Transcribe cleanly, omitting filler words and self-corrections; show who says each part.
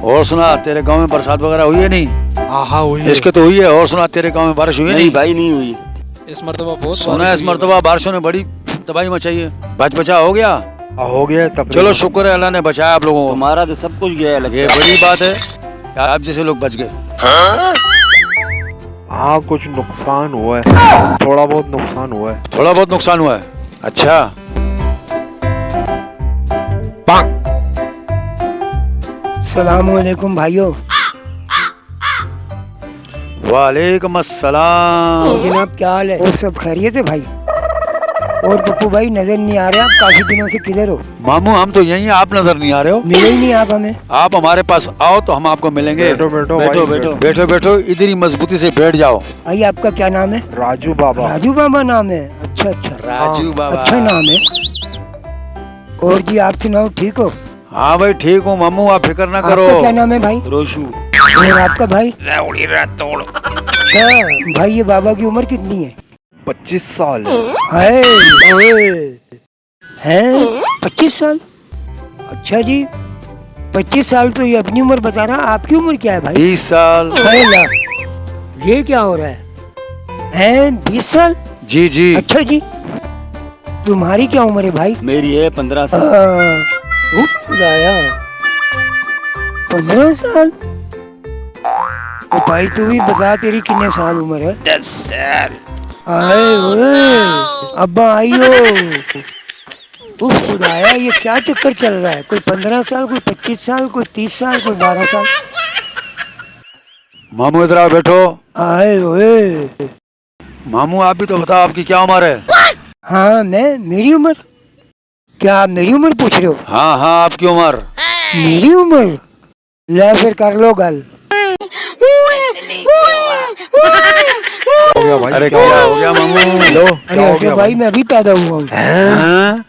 Speaker 1: और सुना, तेरे गांव में बरसात वगैरह हुई है नहीं?
Speaker 2: हाँ हुई है।
Speaker 1: इसके तो हुई है। और सुना, तेरे गांव में बारिश हुई है नहीं?
Speaker 3: भाई नहीं हुई।
Speaker 2: इस मरतबा बहुत
Speaker 1: सुना है इस मरतबा बारिशों ने बड़ी तबाही मचाई है। बचा हो गया?
Speaker 2: हो गया तब।
Speaker 1: चलो शुक्र है, अल्लाह ने बचाया आप लोगों को।
Speaker 3: तुम्हारा तो सब कुछ गया लगता है।
Speaker 1: ये बड़ी बात है, आप जैसे लोग बच गए।
Speaker 2: हाँ कुछ नुकसान हुआ है, थोड़ा बहुत नुकसान हुआ है।
Speaker 1: थोड़ा बहुत नुकसान हुआ है? अच्छा।
Speaker 4: सलामुअलैकुम भाइयों।
Speaker 1: वालेकुम अस्सलाम।
Speaker 4: जनाब क्या हाल है? और सब खैरियत है भाई? और पप्पू भाई नजर नहीं आ रहे आप, काफी दिनों से किधर हो?
Speaker 1: मामू हम तो यहीं हैं, आप नजर नहीं आ रहे हो।
Speaker 4: मिले ही नहीं आप हमें।
Speaker 1: आप हमारे पास आओ तो हम आपको मिलेंगे।
Speaker 2: बैठो बैठो
Speaker 3: बैठो
Speaker 2: भाई,
Speaker 3: बैठो।
Speaker 1: बैठो बैठो, इधर ही मजबूती से बैठ जाओ।
Speaker 4: भाई आपका क्या नाम है?
Speaker 2: राजू बाबा।
Speaker 4: राजू बाबा नाम है? अच्छा अच्छा,
Speaker 1: राजू बाबा।
Speaker 4: अच्छा नाम है। और जी आप सुनाओ, ठीक हो?
Speaker 1: हाँ भाई ठीक हूँ मामू, आप फिक्र ना करो।
Speaker 4: आपका क्या नाम है भाई?
Speaker 3: रोशू।
Speaker 4: और आपका भाई? अच्छा भाई, ये बाबा की उम्र कितनी है?
Speaker 2: 25 साल।
Speaker 4: है 25 साल? अच्छा जी, 25 साल तो ये अपनी उम्र बता रहा, आपकी उम्र क्या है भाई?
Speaker 1: 20 साल।
Speaker 4: अल्लाह, ये क्या हो रहा है? हैं 20 साल?
Speaker 1: जी जी।
Speaker 4: अच्छा जी, तुम्हारी क्या उम्र है भाई?
Speaker 3: मेरी है 15 साल।
Speaker 4: खुदाया, 15 साल? तो भाई तू भी बता, तेरी कितने साल उम्र है?
Speaker 3: 10 साल।
Speaker 4: आए ओए, अब्बा आइयो। खुदाया, ये क्या चक्कर चल रहा है? कोई 15 साल, कोई 25 साल, कोई 30 साल, कोई 12 साल।
Speaker 1: मामू इधर आओ, बैठो।
Speaker 4: आए ओए।
Speaker 1: मामू आप भी तो बताओ, आपकी क्या उम्र है?
Speaker 4: हाँ मेरी उम्र? क्या आप मेरी उम्र पूछ रहे हो?
Speaker 1: हाँ हाँ, आपकी उम्र।
Speaker 4: मेरी उम्र? ले फिर कर लो गल।
Speaker 2: हो गया भाई।
Speaker 1: अरे क्या हो गया मामू? लो।
Speaker 4: अरे भाई, मैं अभी पैदा हुआ हूँ।
Speaker 1: हाँ?